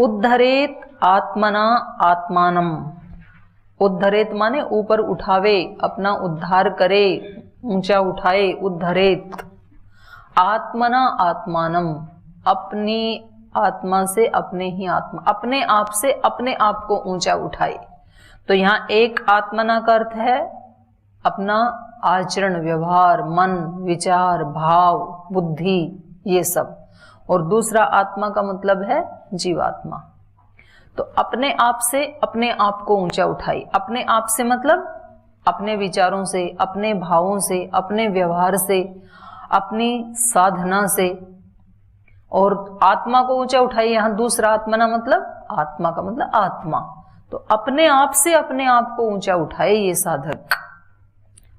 उद्धरेत आत्मना आत्मानम। उद्धरेत माने ऊपर उठावे, अपना उद्धार करे, ऊंचा उठाए, उद्धरेत। आत्मना आत्मानम, अपनी आत्मा से अपने ही आत्मा, अपने आप से अपने आप को ऊंचा उठाए। तो यहाँ एक आत्मना का अर्थ है अपना आचरण, व्यवहार, मन, विचार, भाव, बुद्धि, ये सब। और दूसरा आत्मा का मतलब है जीवात्मा। तो अपने आप से अपने आप को ऊंचा उठाई। अपने आप से मतलब अपने विचारों से, अपने भावों से, अपने व्यवहार से, अपनी साधना से। और आत्मा को ऊंचा उठाई, यहां दूसरा आत्मना मतलब आत्मा का मतलब आत्मा। तो अपने आप से अपने आप को ऊंचा उठाए ये साधक।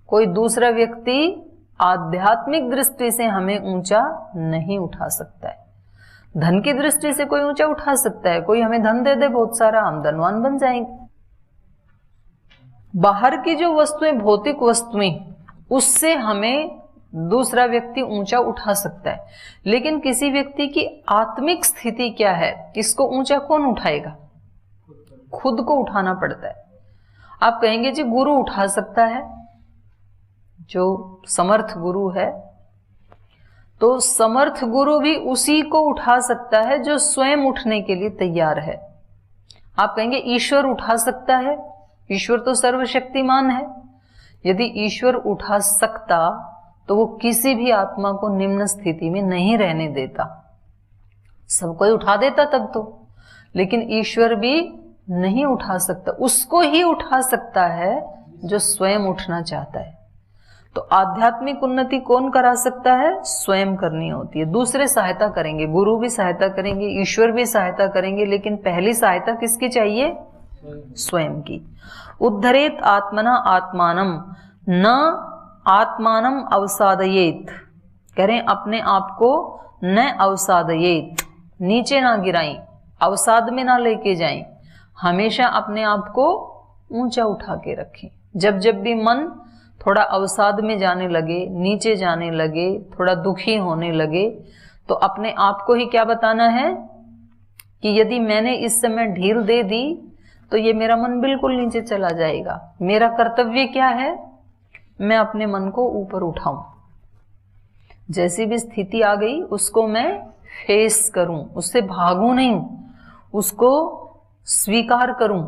कोई दूसरा व्यक्ति आध्यात्मिक दृष्टि से हमें ऊंचा नहीं उठा सकता है। धन की दृष्टि से कोई ऊंचा उठा सकता है, कोई हमें धन दे दे बहुत सारा, हम धनवान बन जाएंगे। बाहर की जो वस्तुएं, भौतिक वस्तुएं, उससे हमें दूसरा व्यक्ति ऊंचा उठा सकता है, लेकिन किसी व्यक्ति की आत्मिक स्थिति क्या है, इसको ऊंचा कौन उठाएगा? खुद को उठाना पड़ता है। आप कहेंगे जी गुरु उठा सकता है, जो समर्थ गुरु है, तो समर्थ गुरु भी उसी को उठा सकता है जो स्वयं उठने के लिए तैयार है। आप कहेंगे ईश्वर उठा सकता है, ईश्वर तो सर्वशक्तिमान है। यदि ईश्वर उठा सकता तो वो किसी भी आत्मा को निम्न स्थिति में नहीं रहने देता, सबको ही उठा देता तब तो। लेकिन ईश्वर भी नहीं उठा सकता, उसको ही उठा सकता है जो स्वयं उठना चाहता है। तो आध्यात्मिक उन्नति कौन करा सकता है? स्वयं करनी होती है। दूसरे सहायता करेंगे, गुरु भी सहायता करेंगे, ईश्वर भी सहायता करेंगे, लेकिन पहली सहायता किसकी चाहिए? स्वयं की। उद्धरेत आत्मना आत्मानम न आत्मानम अवसादयेत। कह रहे अपने आप को न अवसादयेत, नीचे ना गिराएं, अवसाद में ना लेके जाएं, हमेशा अपने आप को ऊंचा उठा के रखें। जब जब भी मन थोड़ा अवसाद में जाने लगे, नीचे जाने लगे, थोड़ा दुखी होने लगे, तो अपने आप को ही क्या बताना है कि यदि मैंने इस समय ढील दे दी तो ये मेरा मन बिल्कुल नीचे चला जाएगा। मेरा कर्तव्य क्या है? मैं अपने मन को ऊपर उठाऊं। जैसी भी स्थिति आ गई उसको मैं फेस करूं, उससे भागूं नहीं, उसको स्वीकार करूं।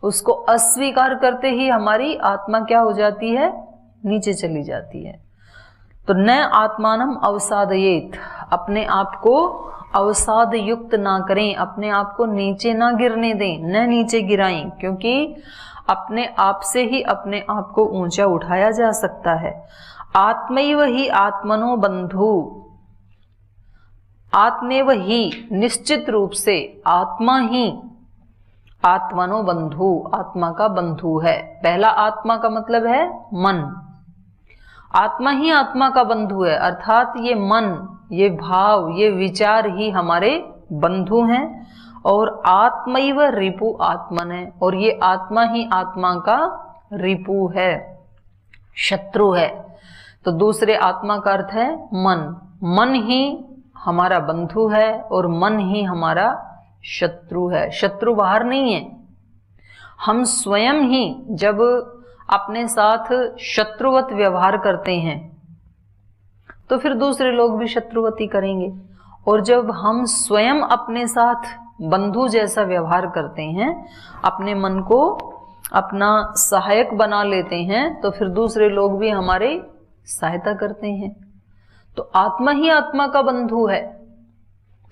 उसको अस्वीकार करते ही हमारी आत्मा क्या हो जाती है? नीचे चली जाती है। तो न आत्मानम अवसादयेत, अपने आप को अवसाद युक्त ना करें, अपने आप को नीचे ना गिरने दें, न नीचे गिराएं, क्योंकि अपने आप से ही अपने आप को ऊंचा उठाया जा सकता है। आत्मैव ही आत्मनो बंधु, आत्मेव ही, निश्चित रूप से आत्मा ही आत्मनो बंधु, आत्मा का बंधु है। पहला आत्मा का मतलब है मन, आत्मा ही आत्मा का बंधु है, अर्थात ये मन, ये भाव, ये विचार ही हमारे बंधु हैं। और आत्मैव रिपु आत्मने, और ये आत्मा ही आत्मा का रिपु है, शत्रु है। तो दूसरे आत्मा का अर्थ है मन। मन ही हमारा बंधु है और मन ही हमारा शत्रु है। शत्रु बाहर नहीं है, हम स्वयं ही जब अपने साथ शत्रुवत व्यवहार करते हैं तो फिर दूसरे लोग भी शत्रुवती करेंगे। और जब हम स्वयं अपने साथ बंधु जैसा व्यवहार करते हैं, अपने मन को अपना सहायक बना लेते हैं, तो फिर दूसरे लोग भी हमारे सहायता करते हैं। तो आत्मा ही आत्मा का बंधु है।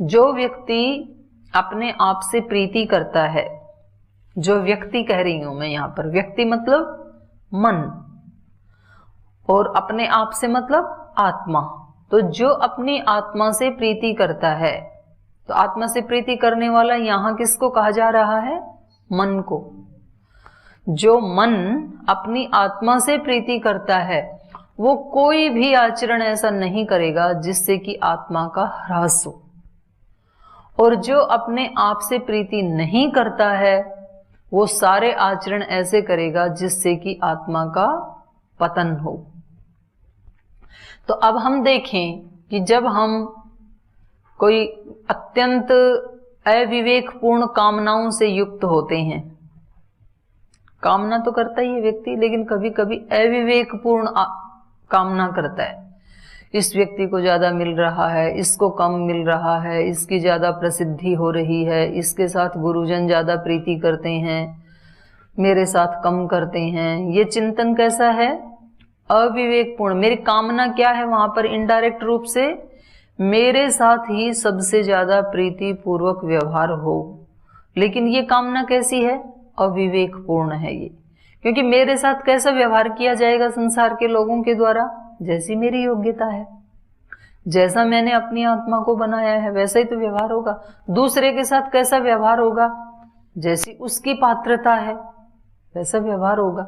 जो व्यक्ति अपने आप से प्रीति करता है, जो व्यक्ति कह रही हूं मैं यहां पर, व्यक्ति मतलब मन, और अपने आप से मतलब आत्मा। तो जो अपनी आत्मा से प्रीति करता है, तो आत्मा से प्रीति करने वाला यहां किसको कहा जा रहा है? मन को। जो मन अपनी आत्मा से प्रीति करता है वो कोई भी आचरण ऐसा नहीं करेगा जिससे कि आत्मा का ह्रास हो। और जो अपने आप से प्रीति नहीं करता है वो सारे आचरण ऐसे करेगा जिससे कि आत्मा का पतन हो। तो अब हम देखें कि जब हम कोई अत्यंत अविवेकपूर्ण कामनाओं से युक्त होते हैं। कामना तो करता ही है व्यक्ति, लेकिन कभी कभी अविवेकपूर्ण कामना करता है। इस व्यक्ति को ज्यादा मिल रहा है, इसको कम मिल रहा है, इसकी ज्यादा प्रसिद्धि हो रही है, इसके साथ गुरुजन ज्यादा प्रीति करते हैं, मेरे साथ कम करते हैं। ये चिंतन कैसा है? अविवेकपूर्ण। मेरी कामना क्या है वहां पर? इनडायरेक्ट रूप से मेरे साथ ही सबसे ज्यादा प्रीति पूर्वक व्यवहार हो। लेकिन ये कामना कैसी है? अविवेकपूर्ण है ये। क्योंकि मेरे साथ कैसा व्यवहार किया जाएगा संसार के लोगों के द्वारा? जैसी मेरी योग्यता है, जैसा मैंने अपनी आत्मा को बनाया है वैसा ही तो व्यवहार होगा। दूसरे के साथ कैसा व्यवहार होगा? जैसी उसकी पात्रता है वैसा व्यवहार होगा।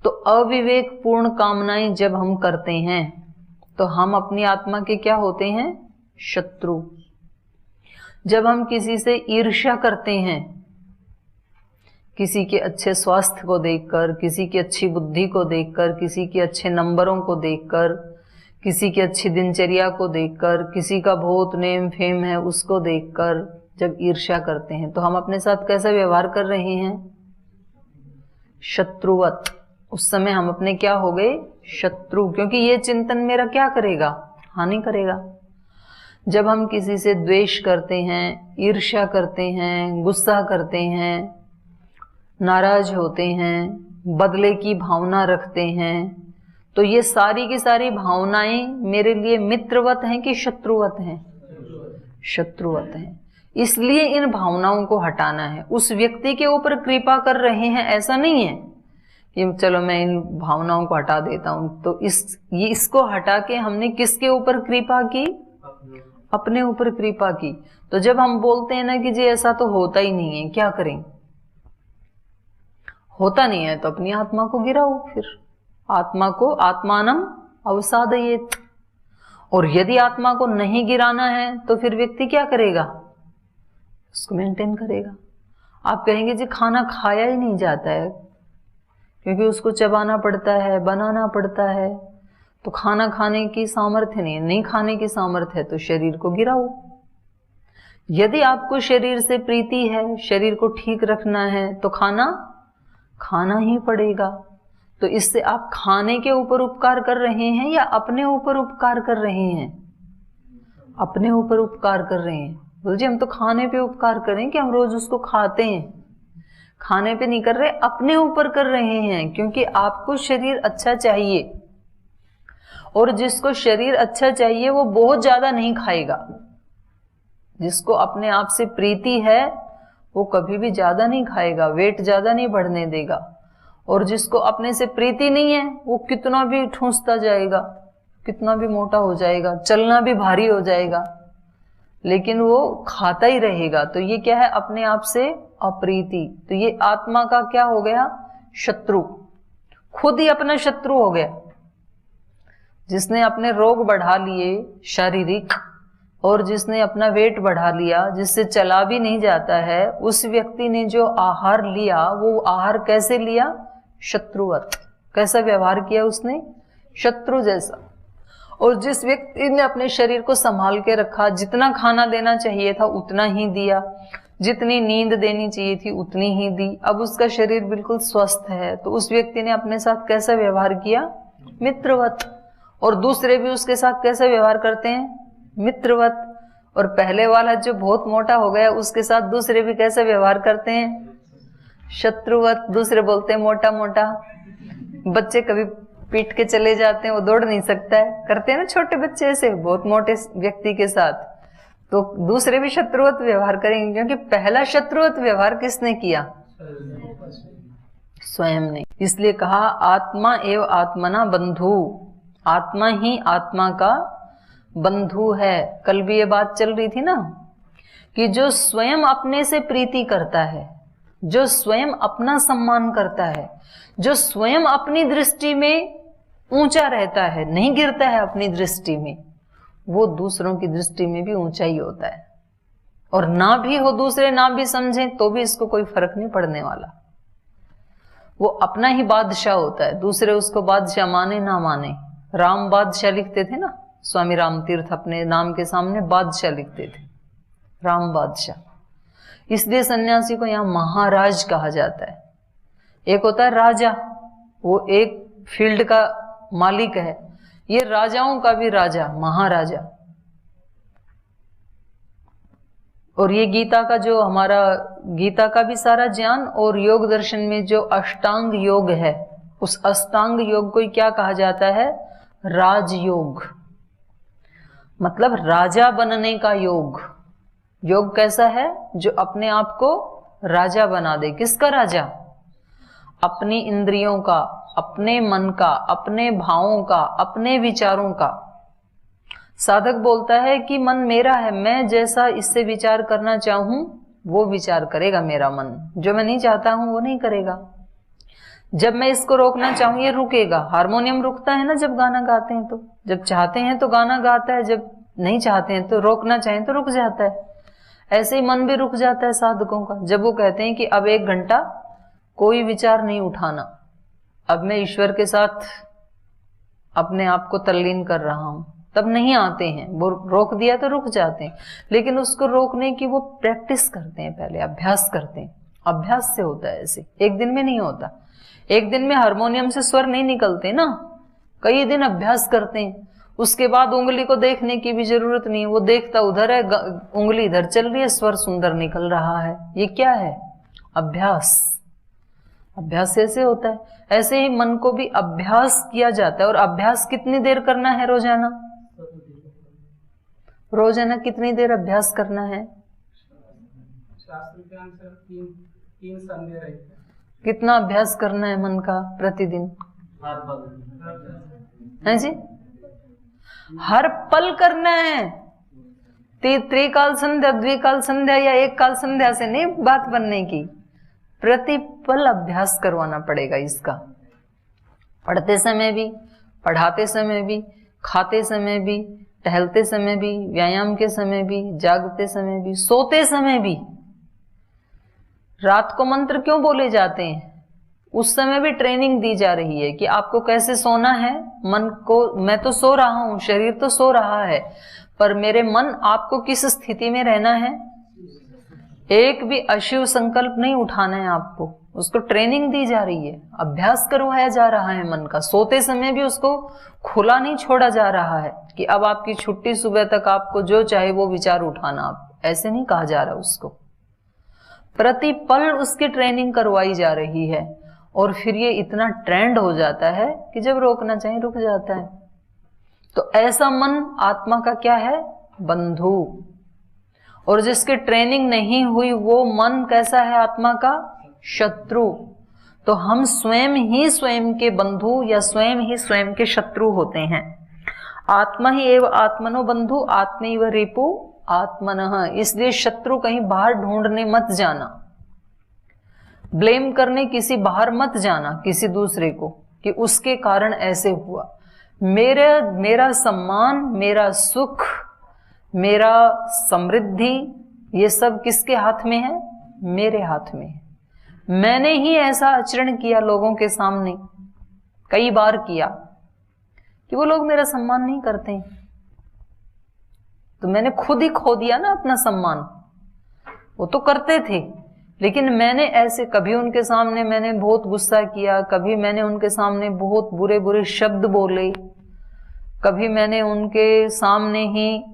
तो अविवेकपूर्ण कामनाएं जब हम करते हैं तो हम अपनी आत्मा के क्या होते हैं? शत्रु। जब हम किसी से ईर्ष्या करते हैं, किसी के अच्छे स्वास्थ्य को देखकर, किसी की अच्छी बुद्धि को देखकर, किसी के अच्छे नंबरों को देखकर, किसी की अच्छी दिनचर्या को देखकर, किसी का बहुत नेम फेम है उसको देखकर जब ईर्ष्या करते हैं तो हम अपने साथ कैसा व्यवहार कर रहे हैं? शत्रुवत। उस समय हम अपने क्या हो गए? शत्रु। क्योंकि ये चिंतन मेरा क्या करेगा? हानि करेगा। जब हम किसी से द्वेष करते हैं, ईर्ष्या करते हैं, गुस्सा करते हैं, नाराज होते हैं, बदले की भावना रखते हैं, तो ये सारी की सारी भावनाएं मेरे लिए मित्रवत हैं कि शत्रुवत हैं? शत्रुवत हैं। इसलिए इन भावनाओं को हटाना है। उस व्यक्ति के ऊपर कृपा कर रहे हैं ऐसा नहीं है कि चलो मैं इन भावनाओं को हटा देता हूं। तो इसको हटा के हमने किसके ऊपर कृपा की? अपने ऊपर कृपा की। तो जब हम बोलते हैं ना कि जी ऐसा तो होता ही नहीं है, क्या करें? होता नहीं है तो अपनी आत्मा को गिराओ। फिर आत्मा को आत्मानम अवसादयेत। और यदि आत्मा को नहीं गिराना है तो फिर व्यक्ति क्या करेगा? उसको मेंटेन करेगा। आप कहेंगे जी खाना खाया ही नहीं जाता है क्योंकि उसको चबाना पड़ता है, बनाना पड़ता है, तो खाना खाने की सामर्थ्य नहीं खाने की सामर्थ्य है तो शरीर को गिराओ। यदि आपको शरीर से प्रीति है, शरीर को ठीक रखना है तो खाना ही पड़ेगा। तो इससे आप खाने के ऊपर उपकार कर रहे हैं या अपने ऊपर उपकार कर रहे हैं? अपने ऊपर उपकार कर रहे हैं। बोल जी हम तो खाने पे उपकार करें कि हम रोज उसको खाते हैं। खाने पे नहीं कर रहे, अपने ऊपर कर रहे हैं। क्योंकि आपको शरीर अच्छा चाहिए और जिसको शरीर अच्छा चाहिए वो बहुत ज्यादा नहीं खाएगा। जिसको अपने आप से प्रीति है वो कभी भी ज्यादा नहीं खाएगा, वेट ज्यादा नहीं बढ़ने देगा। और जिसको अपने से प्रीति नहीं है वो कितना भी ठूंसता जाएगा, कितना भी मोटा हो जाएगा, चलना भी भारी हो जाएगा, लेकिन वो खाता ही रहेगा। तो ये क्या है? अपने आप से अप्रीति। तो ये आत्मा का क्या हो गया? शत्रु। खुद ही अपना शत्रु हो गया। जिसने अपने रोग बढ़ा लिए शारीरिक और जिसने अपना वेट बढ़ा लिया, जिससे चला भी नहीं जाता है, उस व्यक्ति ने जो आहार लिया वो आहार कैसे लिया? शत्रुवत। कैसा व्यवहार किया उसने? शत्रु जैसा। और जिस व्यक्ति ने अपने शरीर को संभाल के रखा, जितना खाना देना चाहिए था उतना ही दिया, जितनी नींद देनी चाहिए थी उतनी ही दी, अब उसका शरीर बिल्कुल स्वस्थ है, तो उस व्यक्ति ने अपने साथ कैसा व्यवहार किया? मित्रवत। और दूसरे भी उसके साथ कैसा व्यवहार करते हैं? मित्रवत। और पहले वाला जो बहुत मोटा हो गया उसके साथ दूसरे भी कैसा व्यवहार करते हैं? शत्रुवत। दूसरे बोलते हैं मोटा मोटा। बच्चे कभी पीट के चले जाते हैं, वो दौड़ नहीं सकता है, करते हैं ना छोटे बच्चे ऐसे बहुत मोटे व्यक्ति के साथ, तो दूसरे भी शत्रुवत व्यवहार करेंगे। क्योंकि पहला शत्रुवत व्यवहार किसने किया? स्वयं ने। इसलिए कहा आत्मा एव आत्मना बंधु। आत्मा ही आत्मा का बंधु है। कल भी ये बात चल रही थी ना कि जो स्वयं अपने से प्रीति करता है, जो स्वयं अपना सम्मान करता है, जो स्वयं अपनी दृष्टि में ऊंचा रहता है, नहीं गिरता है अपनी दृष्टि में, वो दूसरों की दृष्टि में भी ऊंचा ही होता है। और ना भी हो, दूसरे ना भी समझें तो भी इसको कोई फर्क नहीं पड़ने वाला। वो अपना ही बादशाह होता है, दूसरे उसको बादशाह माने ना माने। राम बादशाह लिखते थे ना, स्वामी राम तीर्थ अपने नाम के सामने बादशाह लिखते थे, राम बादशाह। इसलिए सन्यासी को यहाँ महाराज कहा जाता है। एक होता है राजा, वो एक फील्ड का मालिक है, ये राजाओं का भी राजा, महाराजा। और ये गीता का जो हमारा गीता का भी सारा ज्ञान और योग दर्शन में जो अष्टांग योग है, उस अष्टांग योग को क्या कहा जाता है? राजयोग, मतलब राजा बनने का योग। योग कैसा है? जो अपने आप को राजा बना दे। किसका राजा? अपनी इंद्रियों का, अपने मन का, अपने भावों का, अपने विचारों का। साधक बोलता है कि मन मेरा है, मैं जैसा इससे विचार करना चाहूं वो विचार करेगा मेरा मन, जो मैं नहीं चाहता हूं वो नहीं करेगा। जब मैं इसको रोकना चाहूं ये रुकेगा। हारमोनियम रुकता है ना जब गाना गाते हैं, तो जब चाहते हैं तो गाना गाता है, जब नहीं चाहते हैं तो रोकना चाहें तो रुक जाता है। ऐसे ही मन भी रुक जाता है साधकों का, जब वो कहते हैं कि अब 1 घंटा कोई विचार नहीं उठाना, अब मैं ईश्वर के साथ अपने आप को तल्लीन कर रहा हूं, तब नहीं आते हैं। वो रोक दिया तो रुक जाते हैं, लेकिन उसको रोकने की वो प्रैक्टिस करते हैं, पहले अभ्यास करते हैं। अभ्यास से होता है, ऐसे एक दिन में नहीं होता। एक दिन में हारमोनियम से स्वर नहीं निकलते ना, कई दिन अभ्यास करते हैं। उसके बाद उंगली को देखने की भी जरूरत नहीं, वो देखता उधर है, उंगली इधर चल रही है, स्वर सुंदर निकल रहा है। ये क्या है? अभ्यास। अभ्यास ऐसे होता है। ऐसे ही मन को भी अभ्यास किया जाता है। और अभ्यास कितनी देर करना है रोजाना? रोजाना कितनी देर अभ्यास करना है? शास्त्र के अनुसार 3 संध्या है। कितना अभ्यास करना है मन का प्रतिदिन? है जी, हर पल करना है। त्रिकाल संध्या, द्विकाल संध्या या एक काल संध्या से नहीं बात बनने की, प्रतिपल अभ्यास करवाना पड़ेगा इसका। पढ़ते समय भी, पढ़ाते समय भी, खाते समय भी, टहलते समय भी, व्यायाम के समय भी, जागते समय भी, सोते समय भी। रात को मंत्र क्यों बोले जाते हैं? उस समय भी ट्रेनिंग दी जा रही है कि आपको कैसे सोना है। मन को, मैं तो सो रहा हूं, शरीर तो सो रहा है, पर मेरे मन आपको किस स्थिति में रहना है? एक भी अशिव संकल्प नहीं उठाना है आपको, उसको ट्रेनिंग दी जा रही है, अभ्यास करवाया जा रहा है मन का। सोते समय भी उसको खुला नहीं छोड़ा जा रहा है कि अब आपकी छुट्टी, सुबह तक आपको जो चाहे वो विचार उठाना, आप ऐसे नहीं कहा जा रहा उसको। प्रतिपल उसकी ट्रेनिंग करवाई जा रही है। और फिर ये इतना ट्रेंड हो जाता है कि जब रोकना चाहिए रुक जाता है। तो ऐसा मन आत्मा का क्या है? बंधु। और जिसकी ट्रेनिंग नहीं हुई वो मन कैसा है? आत्मा का शत्रु। तो हम स्वयं ही स्वयं के बंधु या स्वयं ही स्वयं के शत्रु होते हैं। आत्मा ही एव आत्मनो बंधु, आत्मैव रिपु आत्मनः। इसलिए शत्रु कहीं बाहर ढूंढने मत जाना, ब्लेम करने किसी बाहर मत जाना किसी दूसरे को कि उसके कारण ऐसे हुआ। मेरा सम्मान, मेरा सुख, मेरा समृद्धि, ये सब किसके हाथ में है? मेरे हाथ में है। मैंने ही ऐसा आचरण किया लोगों के सामने, कई बार किया, कि वो लोग मेरा सम्मान नहीं करते हैं, तो मैंने खुद ही खो दिया ना अपना सम्मान। वो तो करते थे, लेकिन मैंने ऐसे, कभी उनके सामने मैंने बहुत गुस्सा किया, कभी मैंने उनके सामने बहुत बुरे बुरे शब्द बोले, कभी मैंने उनके सामने ही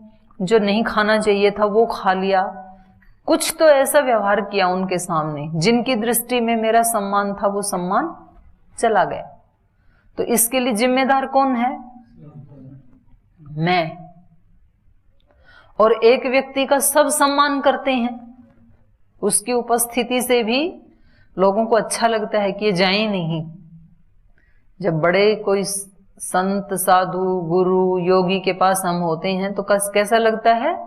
जो नहीं खाना चाहिए था वो खा लिया। कुछ तो ऐसा व्यवहार किया उनके सामने जिनकी दृष्टि में मेरा सम्मान था वो सम्मान चला गया। तो इसके लिए जिम्मेदार कौन है? मैं। और एक व्यक्ति का सब सम्मान करते हैं, उसकी उपस्थिति से भी लोगों को अच्छा लगता है कि ये जाए नहीं। जब बड़े कोई संत, साधु, गुरु, योगी के पास हम होते हैं तो कैसा लगता है?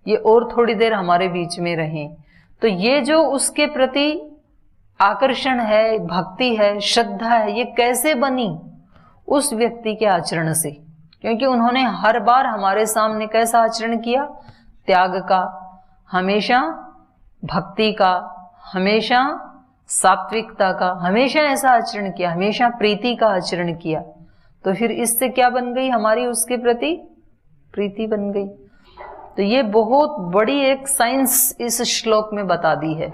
ये और थोड़ी देर हमारे बीच में रहें। तो ये जो उसके प्रति आकर्षण है, भक्ति है, श्रद्धा है, ये कैसे बनी? उस व्यक्ति के आचरण से, क्योंकि उन्होंने हर बार हमारे सामने कैसा आचरण किया? त्याग का, हमेशा भक्ति का, हमेशा सात्विकता का, हमेशा ऐसा आचरण किया, हमेशा प्रीति का आचरण किया। तो फिर इससे क्या बन गई? हमारी उसके प्रति प्रीति बन गई। तो तो ये बहुत बड़ी एक साइंस इस श्लोक में बता दी है।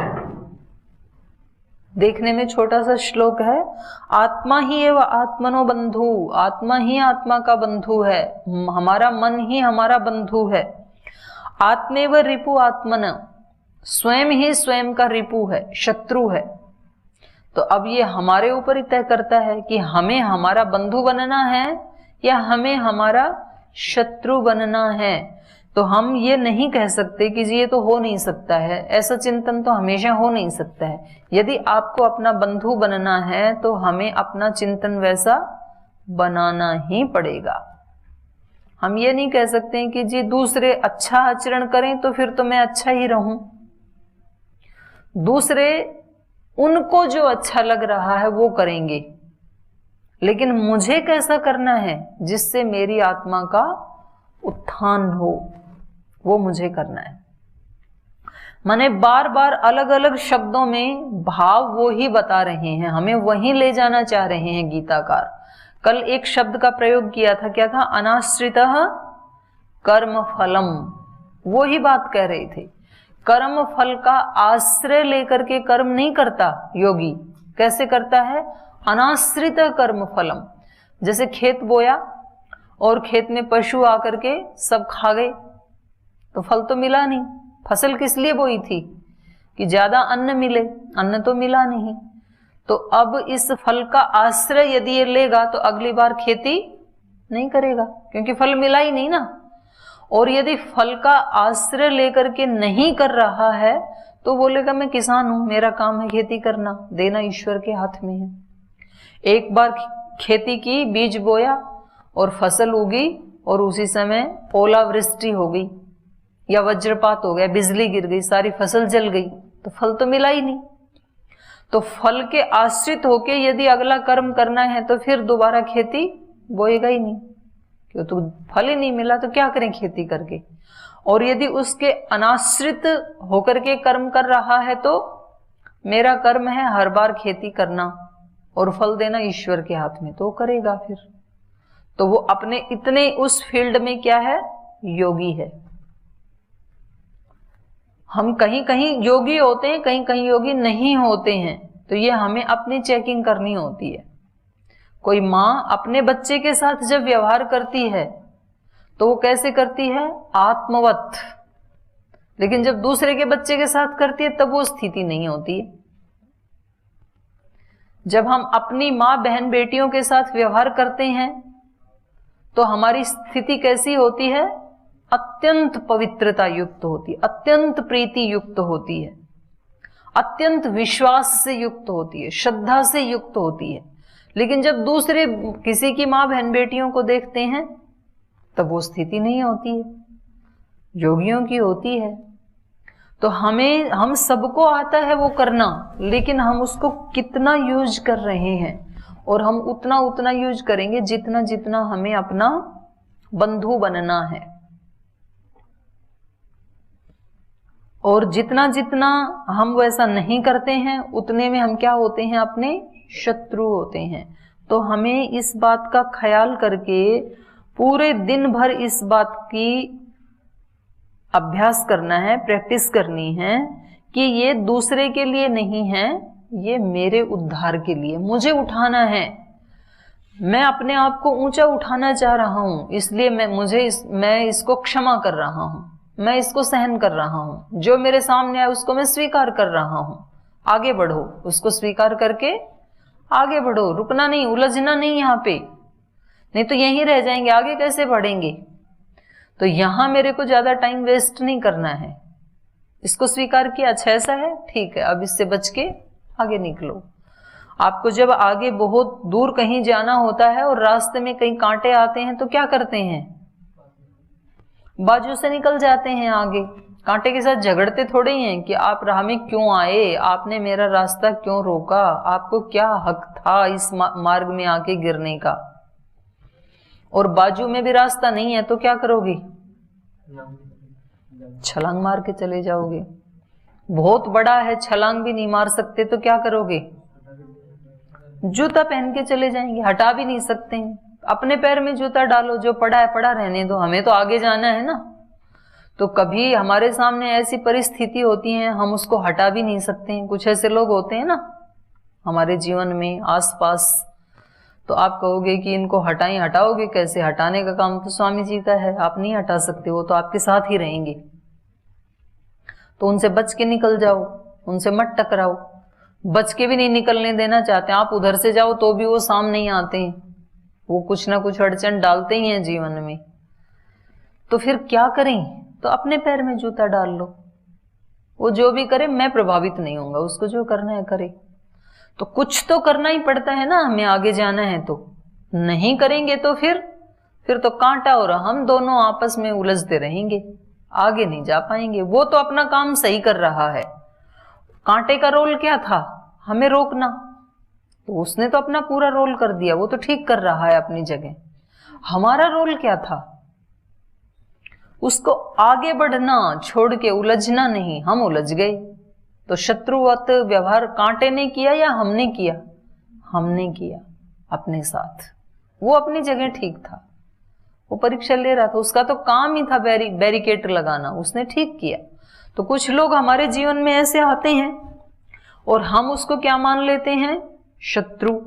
देखने में छोटा सा श्लोक है, आत्मा ही एवं आत्मनो बंधु, आत्मा ही आत्मा का बंधु है, हमारा मन ही हमारा बंधु है। आत्मेव रिपु आत्मन, स्वयं ही स्वयं का रिपु है, शत्रु है। तो अब ये हमारे ऊपर ही तय करता है कि हमें हमारा बंधु बनना है या हमें हमारा शत्रु बनना है। तो हम ये नहीं कह सकते कि जी ये तो हो नहीं सकता है, ऐसा चिंतन तो हमेशा हो नहीं सकता है। यदि आपको अपना बंधु बनना है तो हमें अपना चिंतन वैसा बनाना ही पड़ेगा। हम ये नहीं कह सकते हैं कि जी दूसरे अच्छा आचरण करें तो फिर तो मैं अच्छा ही रहूं। दूसरे उनको जो अच्छा लग रहा है वो करेंगे, लेकिन मुझे कैसा करना है जिससे मेरी आत्मा का उत्थान हो, वो मुझे करना है। माने बार बार अलग अलग शब्दों में भाव वो ही बता रहे हैं, हमें वहीं ले जाना चाह रहे हैं गीताकार। कल एक शब्द का प्रयोग किया था, क्या था? अनाश्रितः कर्म फलम, वो ही बात कह रहे थे। कर्म फल का आश्रय लेकर के कर्म नहीं करता योगी। कैसे करता है? अनाश्रित कर्म फलम। जैसे खेत बोया और खेत में पशु आकर के सब खा गए तो फल तो मिला नहीं। फसल किस लिए बोई थी? कि ज्यादा अन्न मिले, अन्न तो मिला नहीं। तो अब इस फल का आश्रय यदि ये लेगा तो अगली बार खेती नहीं करेगा, क्योंकि फल मिला ही नहीं ना। और यदि फल का आश्रय लेकर के नहीं कर रहा है तो बोलेगा मैं किसान हूं, मेरा काम है खेती करना, देना ईश्वर के हाथ में है। एक बार खेती की, बीज बोया और फसल उगी और उसी समय ओलावृष्टि हो गई या वज्रपात हो गया, बिजली गिर गई, सारी फसल जल गई, तो फल तो मिला ही नहीं। तो फल के आश्रित होके यदि अगला कर्म करना है तो फिर दोबारा खेती बोएगा ही नहीं, क्यों? तो फल ही नहीं मिला तो क्या करें खेती करके। और यदि उसके अनाश्रित होकर के कर्म कर रहा है तो मेरा कर्म है हर बार खेती करना और फल देना ईश्वर के हाथ में, तो करेगा फिर। तो वो अपने इतने उस फील्ड में क्या है? योगी है। हम कहीं कहीं योगी होते हैं, कहीं कहीं योगी नहीं होते हैं, तो ये हमें अपनी चेकिंग करनी होती है। कोई माँ अपने बच्चे के साथ जब व्यवहार करती है तो वो कैसे करती है? आत्मवत। लेकिन जब दूसरे के बच्चे के साथ करती है तब वो स्थिति नहीं होती है। जब हम अपनी माँ बहन बेटियों के साथ व्यवहार करते हैं तो हमारी स्थिति कैसी होती है? अत्यंत पवित्रता युक्त होती है, अत्यंत प्रीति युक्त होती है, अत्यंत विश्वास से युक्त होती है, श्रद्धा से युक्त होती है। लेकिन जब दूसरे किसी की माँ बहन बेटियों को देखते हैं तब वो स्थिति नहीं होती है, योगियों की होती है। तो हम सबको आता है वो करना, लेकिन हम उसको कितना यूज कर रहे हैं। और हम उतना यूज करेंगे जितना जितना हमें अपना बंधु बनना है, और जितना जितना हम वैसा नहीं करते हैं उतने में हम क्या होते हैं? अपने शत्रु होते हैं। तो हमें इस बात का ख्याल करके पूरे दिन भर इस बात की अभ्यास करना है, प्रैक्टिस करनी है कि ये दूसरे के लिए नहीं है, ये मेरे उद्धार के लिए, मुझे उठाना है। मैं अपने आप को ऊंचा उठाना चाह रहा हूं, इसलिए मैं इसको क्षमा कर रहा हूं, मैं इसको सहन कर रहा हूं, जो मेरे सामने आए उसको मैं स्वीकार कर रहा हूं। आगे बढ़ो, उसको स्वीकार करके आगे बढ़ो, रुकना नहीं, उलझना नहीं यहाँ पे, नहीं तो यहीं रह जाएंगे, आगे कैसे बढ़ेंगे। तो यहां मेरे को ज्यादा टाइम वेस्ट नहीं करना है। इसको स्वीकार किया, अच्छा ऐसा है, ठीक है, अब इससे बच के आगे निकलो। आपको जब आगे बहुत दूर कहीं जाना होता है और रास्ते में कहीं कांटे आते हैं तो क्या करते हैं? बाजू से निकल जाते हैं आगे। कांटे के साथ झगड़ते थोड़े ही हैं कि आप राह में क्यों आए, आपने मेरा रास्ता क्यों रोका, आपको क्या हक था इस मार्ग में आके गिरने का। और बाजू में भी रास्ता नहीं है तो क्या करोगे? छलांग मार के चले जाओगे। बहुत बड़ा है, छलांग भी नहीं मार सकते तो क्या करोगे? जूता पहन के चले जाएंगे, हटा भी नहीं सकते हैं। अपने पैर में जूता डालो, जो पड़ा है पड़ा रहने दो, हमें तो आगे जाना है ना। तो कभी हमारे सामने ऐसी परिस्थिति होती है हम उसको हटा भी नहीं सकते हैं। कुछ ऐसे लोग होते हैं ना हमारे जीवन में आसपास, तो आप कहोगे कि इनको हटाओगे कैसे? हटाने का काम तो स्वामी जी का है, आप नहीं हटा सकते, वो तो आपके साथ ही रहेंगे। तो उनसे बच के निकल जाओ, उनसे मत टकराओ। बच के भी नहीं निकलने देना चाहते, आप उधर से जाओ तो भी वो सामने ही आते हैं, वो कुछ ना कुछ अड़चन डालते ही हैं जीवन में। तो फिर क्या करें? तो अपने पैर में जूता डाल लो, वो जो भी करे मैं प्रभावित नहीं होऊंगा, उसको जो करना है करे। तो कुछ तो करना ही पड़ता है ना, हमें आगे जाना है। तो नहीं करेंगे तो फिर तो कांटा और हम दोनों आपस में उलझते रहेंगे, आगे नहीं जा पाएंगे। वो तो अपना काम सही कर रहा है, कांटे का रोल क्या था? हमें रोकना। तो उसने तो अपना पूरा रोल कर दिया, वो तो ठीक कर रहा है अपनी जगह। हमारा रोल क्या था? उसको आगे बढ़ना, छोड़ के उलझना नहीं। हम उलझ गए। तो शत्रुवत व्यवहार कांटे ने किया या हमने किया? हमने किया अपने साथ। वो अपनी जगह ठीक था, वो परीक्षा ले रहा था, उसका तो काम ही था बैरिकेड लगाना, उसने ठीक किया। तो कुछ लोग हमारे जीवन में ऐसे आते हैं और हम उसको क्या मान लेते हैं? शत्रु।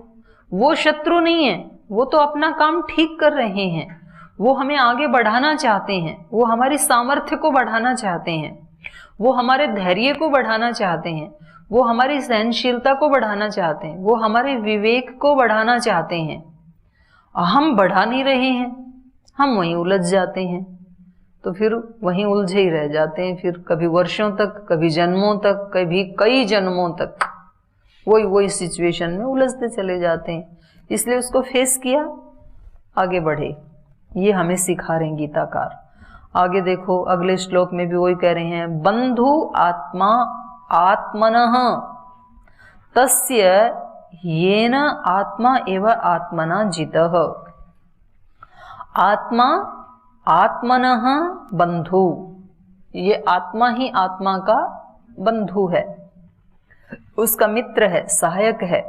वो शत्रु नहीं है, वो तो अपना काम ठीक कर रहे हैं, वो हमें आगे बढ़ाना चाहते हैं, वो हमारी सामर्थ्य को बढ़ाना चाहते हैं, वो हमारे धैर्य को बढ़ाना चाहते हैं, वो हमारी सहनशीलता को बढ़ाना चाहते हैं, वो हमारे विवेक को बढ़ाना चाहते हैं। हम बढ़ा नहीं रहे हैं, हम वहीं उलझ जाते हैं। तो फिर वहीं उलझे ही रह जाते हैं, फिर कभी वर्षों तक, कभी जन्मों तक, कभी कई जन्मों तक वही सिचुएशन में उलझते चले जाते हैं। इसलिए उसको फेस किया, आगे बढ़े। ये हमें सिखा रहे हैं गीताकार। आगे देखो, अगले श्लोक में भी वही कह रहे हैं, बंधु आत्मा आत्मनः तस्य येन आत्मा एव आत्मना जितः। आत्मा आत्मनः बंधु, ये आत्मा ही आत्मा का बंधु है, उसका मित्र है, सहायक है।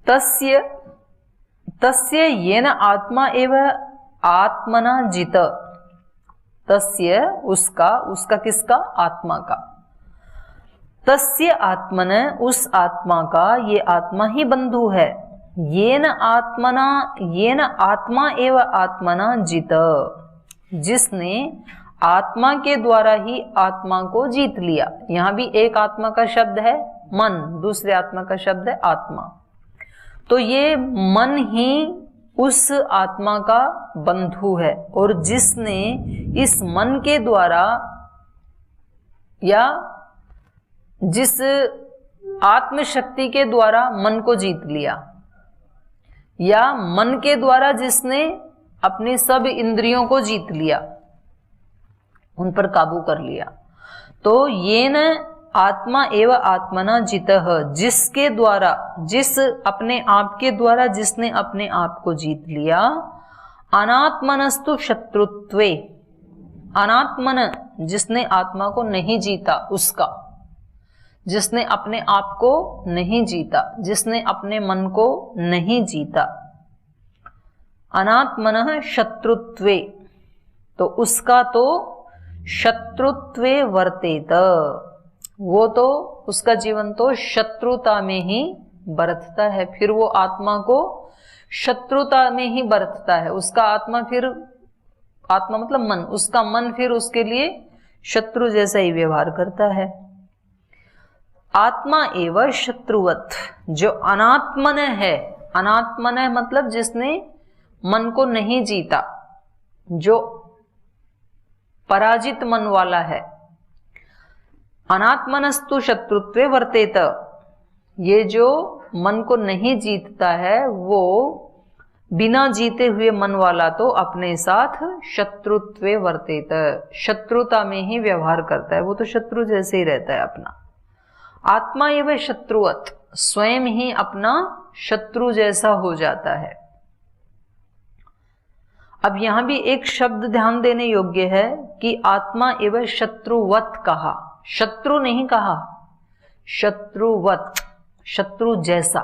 तस्य येन आत्मा एव आत्मना जित। तस्य उसका किसका? आत्मा का। तस्य आत्मन, उस आत्मा का, ये आत्मा ही बंधु है। येन आत्मा एव आत्मना जित, जिसने आत्मा के द्वारा ही आत्मा को जीत लिया। यहां भी एक आत्मा का शब्द है मन, दूसरे आत्मा का शब्द है आत्मा। तो ये मन ही उस आत्मा का बंधु है, और जिसने इस मन के द्वारा या जिस आत्मशक्ति के द्वारा मन को जीत लिया, या मन के द्वारा जिसने अपनी सब इंद्रियों को जीत लिया, उन पर काबू कर लिया। तो ये न आत्मा एव आत्मना जितः, जिसके द्वारा, जिस अपने आप के द्वारा जिसने अपने आप को जीत लिया। अनात्मनस्तु शत्रुत्वे, अनात्मन, जिसने आत्मा को नहीं जीता, उसका, जिसने अपने आप को नहीं जीता, जिसने अपने मन को नहीं जीता। अनात्मनः शत्रुत्वे, तो उसका तो शत्रुत्वे वर्तेत, वो तो उसका जीवन तो शत्रुता में ही बरतता है। फिर वो आत्मा को शत्रुता में ही बरतता है। उसका आत्मा फिर, आत्मा मतलब मन, उसका मन फिर उसके लिए शत्रु जैसा ही व्यवहार करता है। आत्मा एवं शत्रुवत, जो अनात्मन है, अनात्मन है मतलब जिसने मन को नहीं जीता, जो पराजित मन वाला है। अनात्मनस्तु शत्रुत्वे वर्तेत, ये जो मन को नहीं जीतता है वो बिना जीते हुए मन वाला तो अपने साथ शत्रुत्वे वर्तेत, शत्रुता में ही व्यवहार करता है, वो तो शत्रु जैसे ही रहता है अपना। आत्मा एवं शत्रुवत, स्वयं ही अपना शत्रु जैसा हो जाता है। अब यहां भी एक शब्द ध्यान देने योग्य है कि आत्मा एवं शत्रुवत कहा, शत्रु नहीं कहा, शत्रुवत, शत्रु जैसा।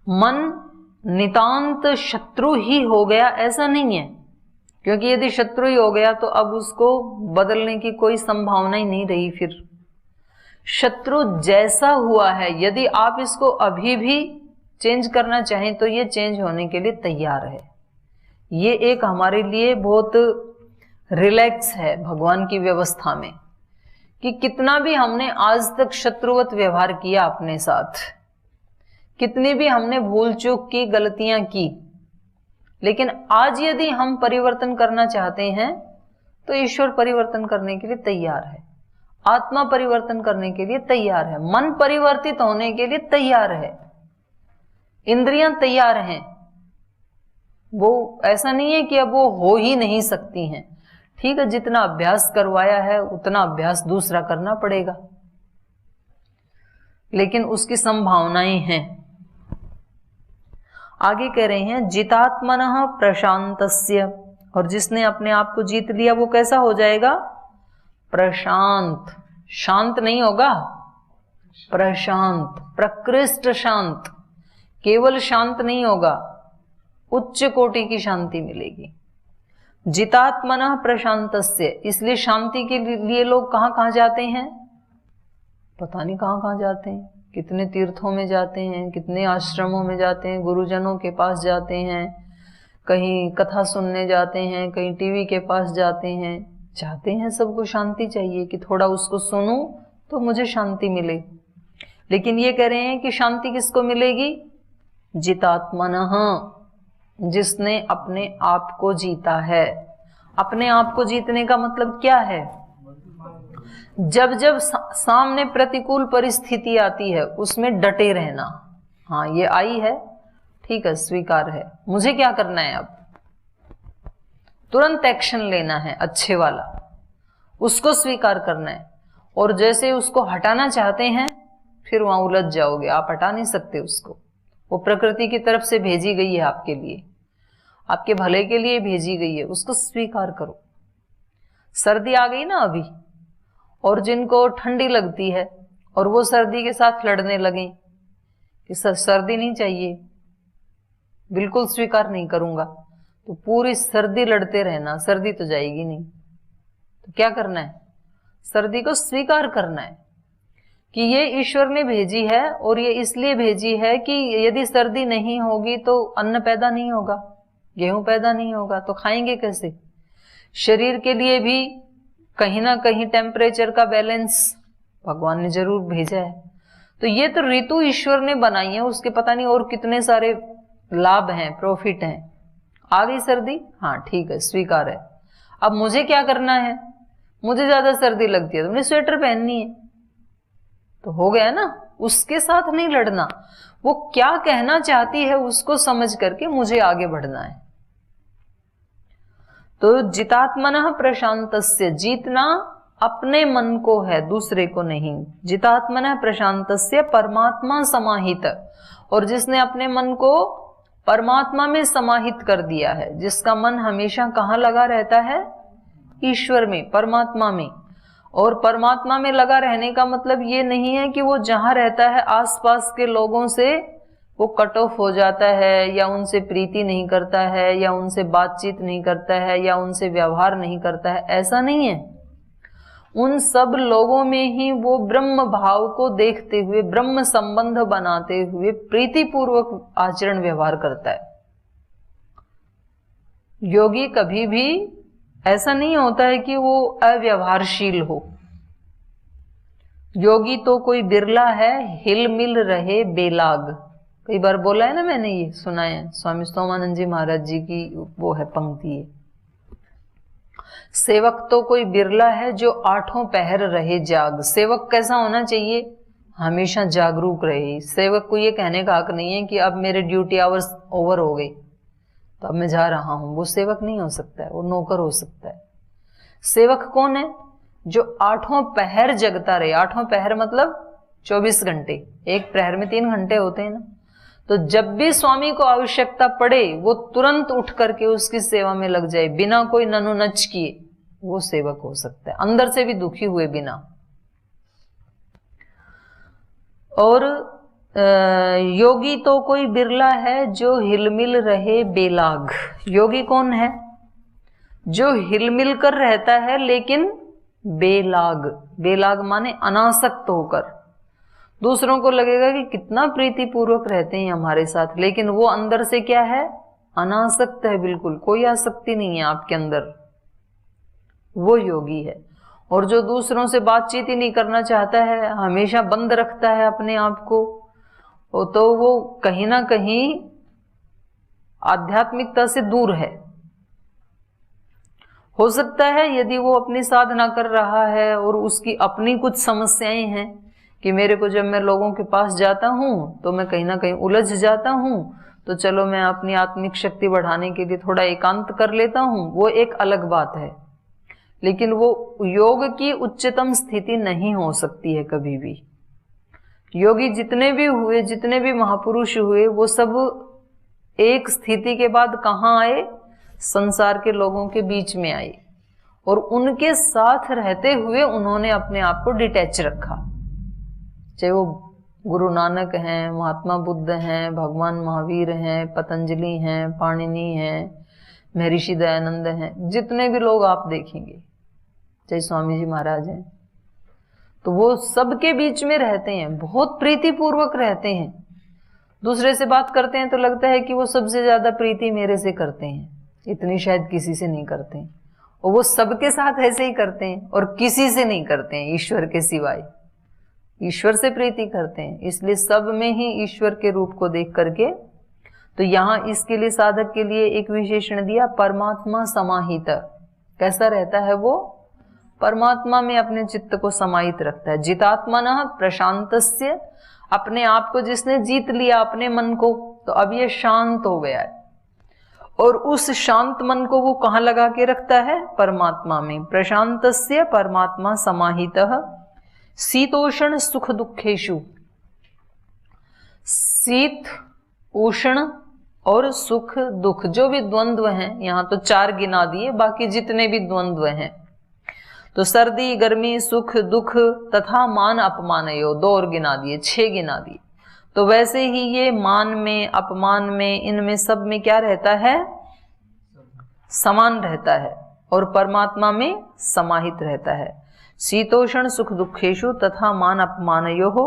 मन नितांत शत्रु ही हो गया ऐसा नहीं है, क्योंकि यदि शत्रु ही हो गया तो अब उसको बदलने की कोई संभावना ही नहीं रही। फिर शत्रु जैसा हुआ है, यदि आप इसको अभी भी चेंज करना चाहें तो ये चेंज होने के लिए तैयार है। ये एक हमारे लिए बहुत रिलैक्स है भगवान की व्यवस्था में, कि कितना भी हमने आज तक शत्रुवत व्यवहार किया अपने साथ, कितनी भी हमने भूल चूक की, गलतियां की, लेकिन आज यदि हम परिवर्तन करना चाहते हैं तो ईश्वर परिवर्तन करने के लिए तैयार है, आत्मा परिवर्तन करने के लिए तैयार है, मन परिवर्तित होने के लिए तैयार है, इंद्रियां तैयार हैं। वो ऐसा नहीं है कि अब वो हो ही नहीं सकती हैं। ठीक है, जितना अभ्यास करवाया है उतना अभ्यास दूसरा करना पड़ेगा, लेकिन उसकी संभावनाएं हैं। आगे कह रहे हैं जितात्मनः प्रशांतस्य, और जिसने अपने आप को जीत लिया वो कैसा हो जाएगा? प्रशांत। शांत नहीं होगा, प्रशांत, प्रकृष्ट शांत। केवल शांत नहीं होगा, उच्च कोटि की शांति मिलेगी। जितात्मनः प्रशांतस्य, इसलिए शांति के लिए लोग कहां कहां जाते हैं? पता नहीं कहां कहां जाते हैं, कितने तीर्थों में जाते हैं, कितने आश्रमों में जाते हैं, गुरुजनों के पास जाते हैं, कहीं कथा सुनने जाते हैं, कहीं टीवी के पास जाते हैं, सबको शांति चाहिए कि थोड़ा उसको सुनूं तो मुझे शांति मिले। लेकिन ये कह रहे हैं कि शांति किसको मिलेगी? जितात्मनः, जिसने अपने आप को जीता है। अपने आप को जीतने का मतलब क्या है? जब जब सामने प्रतिकूल परिस्थिति आती है उसमें डटे रहना। हाँ, ये आई है, ठीक है, स्वीकार है, मुझे क्या करना है? अब तुरंत एक्शन लेना है, अच्छे वाला, उसको स्वीकार करना है। और जैसे उसको हटाना चाहते हैं फिर वहां उलझ जाओगे, आप हटा नहीं सकते उसको। वो प्रकृति की तरफ से भेजी गई है आपके लिए, आपके भले के लिए भेजी गई है, उसको स्वीकार करो। सर्दी आ गई ना अभी, और जिनको ठंडी लगती है और वो सर्दी के साथ लड़ने लगे कि सर्दी नहीं चाहिए, बिल्कुल स्वीकार नहीं करूंगा, तो पूरी सर्दी लड़ते रहना, सर्दी तो जाएगी नहीं। तो क्या करना है? सर्दी को स्वीकार करना है कि ये ईश्वर ने भेजी है, और ये इसलिए भेजी है कि यदि सर्दी नहीं होगी तो अन्न पैदा नहीं होगा, गेहूं पैदा नहीं होगा, तो खाएंगे कैसे? शरीर के लिए भी कहीं ना कहीं टेम्परेचर का बैलेंस भगवान ने जरूर भेजा है। तो ये तो ऋतु ईश्वर ने बनाई है, उसके पता नहीं और कितने सारे लाभ हैं, प्रॉफिट हैं। आ गई सर्दी, हाँ ठीक है, स्वीकार है। अब मुझे क्या करना है? मुझे ज्यादा सर्दी लगती है तो मुझे स्वेटर पहननी है, तो हो गया ना। उसके साथ नहीं लड़ना, वो क्या कहना चाहती है उसको समझ करके मुझे आगे बढ़ना है। तो जितात्मनः प्रशांतस्य, जीतना अपने मन को है, दूसरे को नहीं। जितात्मनः प्रशांतस्य परमात्मा समाहित, और जिसने अपने मन को परमात्मा में समाहित कर दिया है, जिसका मन हमेशा कहाँ लगा रहता है? ईश्वर में, परमात्मा में। और परमात्मा में लगा रहने का मतलब ये नहीं है कि वो जहां रहता है आसपास के लोगों से वो कट ऑफ हो जाता है, या उनसे प्रीति नहीं करता है, या उनसे बातचीत नहीं करता है, या उनसे व्यवहार नहीं करता है, ऐसा नहीं है। उन सब लोगों में ही वो ब्रह्म भाव को देखते हुए, ब्रह्म संबंध बनाते हुए प्रीतिपूर्वक आचरण व्यवहार करता है। योगी कभी भी ऐसा नहीं होता है कि वो अव्यवहारशील हो। योगी तो कोई बिरला है, हिल मिल रहे बेलाग। कई बार बोला है ना मैंने, ये सुना है, स्वामी सोमानंद जी महाराज जी की वो है पंक्ति है। सेवक तो कोई बिरला है जो आठों पहर रहे जाग। सेवक कैसा होना चाहिए? हमेशा जागरूक रहे। सेवक को ये कहने का हक नहीं है कि अब मेरे ड्यूटी आवर्स ओवर हो गए तो अब मैं जा रहा हूं। वो सेवक नहीं हो सकता है, वो नौकर हो सकता है। सेवक कौन है? जो आठों पहर जगता रहे। आठों पहर मतलब 24 घंटे, एक प्रहर में 3 घंटे होते हैं ना। तो जब भी स्वामी को आवश्यकता पड़े वो तुरंत उठ करके उसकी सेवा में लग जाए, बिना कोई ननुनच किए, वो सेवक हो सकता है, अंदर से भी दुखी हुए बिना। और योगी तो कोई बिरला है जो हिलमिल रहे बेलाग। योगी कौन है? जो हिलमिल कर रहता है लेकिन बेलाग, बेलाग माने अनासक्त होकर, दूसरों को लगेगा कि कितना प्रीतिपूर्वक रहते हैं हमारे साथ, लेकिन वो अंदर से क्या है, अनासक्त है, बिल्कुल कोई आसक्ति नहीं है आपके अंदर, वो योगी है। और जो दूसरों से बातचीत ही नहीं करना चाहता है, हमेशा बंद रखता है अपने आप को, तो वो कहीं ना कहीं आध्यात्मिकता से दूर है। हो सकता है यदि वो अपनी साधना कर रहा है और उसकी अपनी कुछ समस्याएं हैं कि मेरे को जब मैं लोगों के पास जाता हूं तो मैं कहीं ना कहीं उलझ जाता हूं, तो चलो मैं अपनी आत्मिक शक्ति बढ़ाने के लिए थोड़ा एकांत कर लेता हूं, वो एक अलग बात है। लेकिन वो योग की उच्चतम स्थिति नहीं हो सकती है कभी भी। योगी जितने भी हुए, जितने भी महापुरुष हुए, वो सब एक स्थिति के बाद कहाँ आए, संसार के लोगों के बीच में आए, और उनके साथ रहते हुए उन्होंने अपने आप को डिटैच रखा। चाहे वो गुरु नानक हैं, महात्मा बुद्ध हैं, भगवान महावीर हैं, पतंजलि हैं, पाणिनि हैं, महर्षि दयानंद हैं, जितने भी लोग आप देखेंगे, चाहे स्वामी जी महाराज हैं, तो वो सबके बीच में रहते हैं, बहुत प्रीतिपूर्वक रहते हैं। दूसरे से बात करते हैं तो लगता है कि वो सबसे ज्यादा प्रीति मेरे से करते हैं, इतनी शायद किसी से नहीं करते हैं। और वो सबके साथ ऐसे ही करते हैं और किसी से नहीं करते हैं ईश्वर के सिवाय, ईश्वर से प्रीति करते हैं, इसलिए सब में ही ईश्वर के रूप को देख करके। तो यहाँ इसके लिए साधक के लिए एक विशेषण दिया, परमात्मा समाहित। कैसा रहता है वो, परमात्मा में अपने चित्त को समाहित रखता है। जितात्मनः प्रशांतस्य, अपने आप को जिसने जीत लिया, अपने मन को, तो अब ये शांत हो गया है, और उस शांत मन को वो कहाँ लगा के रखता है, परमात्मा में। प्रशांतस्य परमात्मा समाहितः शीतोषण सुख दुखेषु, शीत उष्ण और सुख दुख जो भी द्वंद्व हैं, यहाँ तो 4 गिना दिए, बाकी जितने भी द्वंद्व हैं, तो सर्दी गर्मी सुख दुख तथा मान अपमान, यो 2 और गिना दिए, 6 गिना दिए। तो वैसे ही ये मान में, अपमान में, इनमें सब में क्या रहता है, समान रहता है, और परमात्मा में समाहित रहता है। शीतोषण सुख दुखेषु तथा मान अपमानयोः।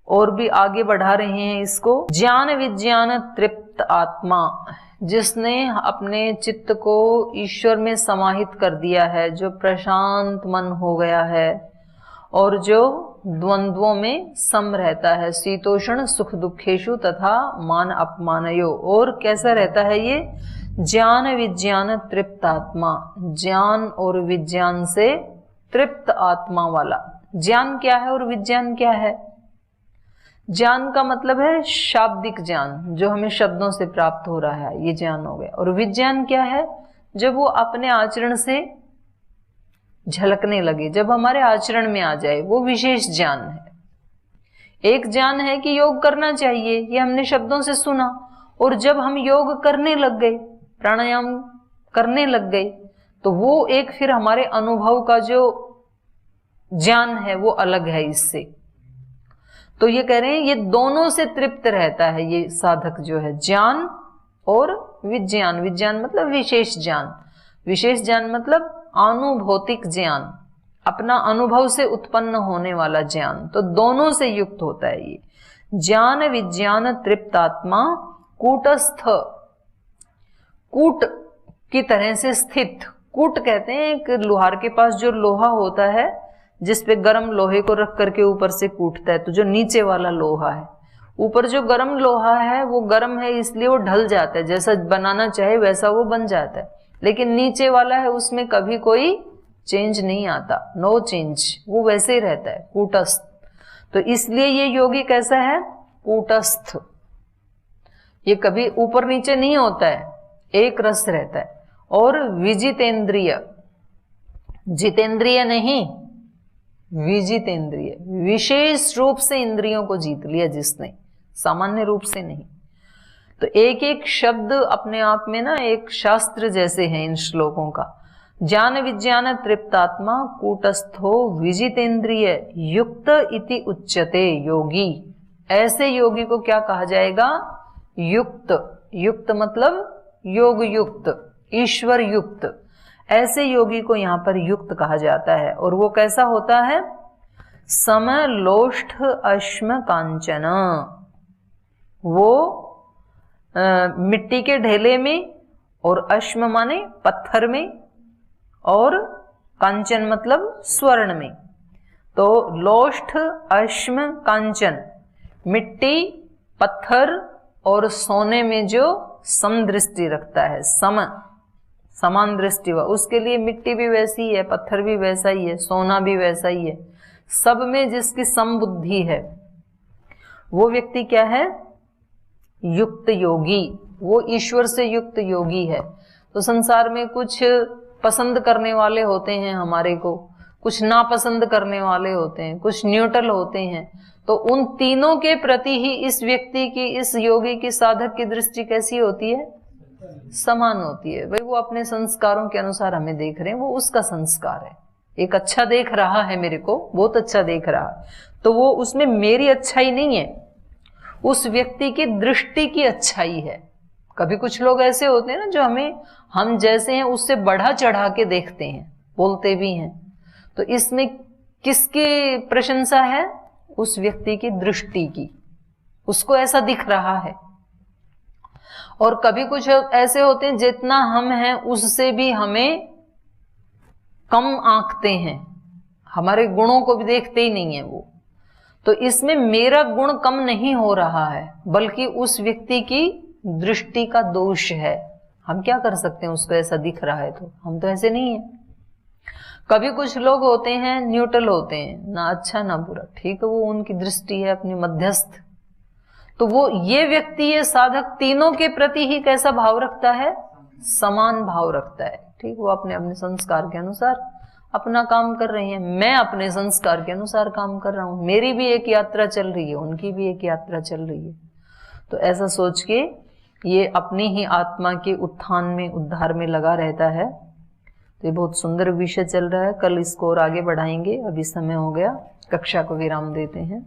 और भी आगे बढ़ा रहे हैं इसको, ज्ञान विज्ञान तृप्त आत्मा, जिसने अपने चित्त को ईश्वर में समाहित कर दिया है, जो प्रशांत मन हो गया है और जो द्वंद्वों में सम रहता है। शीतोषण सुख दुखेषु तथा मान अपमानयो। और कैसा रहता है ये, ज्ञान विज्ञान तृप्त आत्मा, ज्ञान और विज्ञान से तृप्त आत्मा वाला। ज्ञान क्या है और विज्ञान क्या है? ज्ञान का मतलब है शाब्दिक ज्ञान, जो हमें शब्दों से प्राप्त हो रहा है, ये ज्ञान हो गया। और विज्ञान क्या है? जब वो अपने आचरण से झलकने लगे, जब हमारे आचरण में आ जाए, वो विशेष ज्ञान है। एक ज्ञान है कि योग करना चाहिए, ये हमने शब्दों से सुना, और जब हम योग करने लग गए, प्राणायाम करने लग गए, तो वो एक फिर हमारे अनुभव का जो ज्ञान है वो अलग है इससे। तो ये कह रहे हैं ये दोनों से तृप्त रहता है ये साधक जो है, ज्ञान और विज्ञान। विज्ञान मतलब विशेष ज्ञान, विशेष ज्ञान मतलब अनुभौतिक ज्ञान, अपना अनुभव से उत्पन्न होने वाला ज्ञान। तो दोनों से युक्त होता है ये। ज्ञान विज्ञान तृप्त आत्मा कूटस्थ, कूट की तरह से स्थित। कूट कहते हैं एक लोहार के पास जो लोहा होता है, जिसपे गर्म लोहे को रख करके ऊपर से कूटता है, तो जो नीचे वाला लोहा है, ऊपर जो गर्म लोहा है वो गर्म है इसलिए वो ढल जाता है, जैसा बनाना चाहे वैसा वो बन जाता है। लेकिन नीचे वाला है उसमें कभी कोई चेंज नहीं आता, नो चेंज, वो वैसे ही रहता है, कूटस्थ। तो इसलिए ये योगी कैसा है? कूटस्थ। ये कभी ऊपर नीचे नहीं होता है, एक रस रहता है। और विजितेंद्रिय, जितेंद्रिय नहीं, विजितेंद्रिय, विशेष रूप से इंद्रियों को जीत लिया जिसने, सामान्य रूप से नहीं। तो एक एक शब्द अपने आप में ना एक शास्त्र जैसे हैं इन श्लोकों का। ज्ञान विज्ञान तृप्तात्मा कूटस्थो विजितेंद्रिय युक्त इति उच्यते योगी। ऐसे योगी को क्या कहा जाएगा? युक्त। युक्त मतलब योग युक्त, ईश्वर युक्त, ऐसे योगी को यहाँ पर युक्त कहा जाता है। और वो कैसा होता है? समलोष्ठ अश्म कांचन, वो मिट्टी के ढेले में, और अश्म माने पत्थर में, और कांचन मतलब स्वर्ण में। तो लोष्ठ अश्म कांचन, मिट्टी, पत्थर और सोने में जो समदृष्टि रखता है, समान दृष्टि हुआ, उसके लिए मिट्टी भी वैसी ही है, पत्थर भी वैसा ही है, सोना भी वैसा ही है, सब में जिसकी समबुद्धि है, वो व्यक्ति क्या है? युक्त योगी, वो ईश्वर से युक्त योगी है। तो संसार में कुछ पसंद करने वाले होते हैं हमारे को, कुछ नापसंद करने वाले होते हैं, कुछ न्यूट्रल होते हैं। तो उन तीनों के प्रति ही इस व्यक्ति की, इस योगी की, साधक की दृष्टि कैसी होती है? समान होती है। भाई वो अपने संस्कारों के अनुसार हमें देख रहे हैं, वो उसका संस्कार है। एक अच्छा देख रहा है मेरे को, बहुत अच्छा देख रहा, तो वो उसमें मेरी अच्छाई नहीं है, उस व्यक्ति की दृष्टि की अच्छाई है। कभी कुछ लोग ऐसे होते हैं ना, जो हम जैसे हैं उससे बढ़ा चढ़ा के देखते हैं, बोलते भी हैं। तो इसमें किसकी प्रशंसा है? उस व्यक्ति की दृष्टि की, उसको ऐसा दिख रहा है। और कभी कुछ ऐसे होते हैं जितना हम हैं उससे भी हमें कम आंकते हैं, हमारे गुणों को भी देखते ही नहीं है वो। तो इसमें मेरा गुण कम नहीं हो रहा है, बल्कि उस व्यक्ति की दृष्टि का दोष है। हम क्या कर सकते हैं? उसको ऐसा दिख रहा है तो हम तो ऐसे नहीं है। कभी कुछ लोग होते हैं न्यूट्रल होते हैं, ना अच्छा ना बुरा, ठीक है, वो उनकी दृष्टि है अपनी मध्यस्थ। तो वो ये व्यक्ति, ये साधक तीनों के प्रति ही कैसा भाव रखता है? समान भाव रखता है। ठीक, वो अपने अपने संस्कार के अनुसार अपना काम कर रही हैं, मैं अपने संस्कार के अनुसार काम कर रहा हूं, मेरी भी एक यात्रा चल रही है, उनकी भी एक यात्रा चल रही है। तो ऐसा सोच के ये अपनी ही आत्मा के उत्थान में, उद्धार में लगा रहता है। तो ये बहुत सुंदर विषय चल रहा है, कल इसको और आगे बढ़ाएंगे। अभी समय हो गया, कक्षा को विराम देते हैं।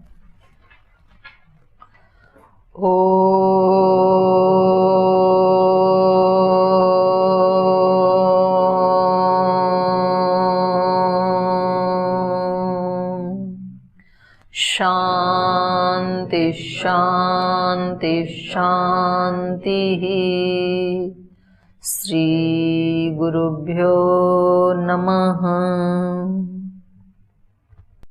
शांति शांति शांति। श्री गुरुभ्यो नमः।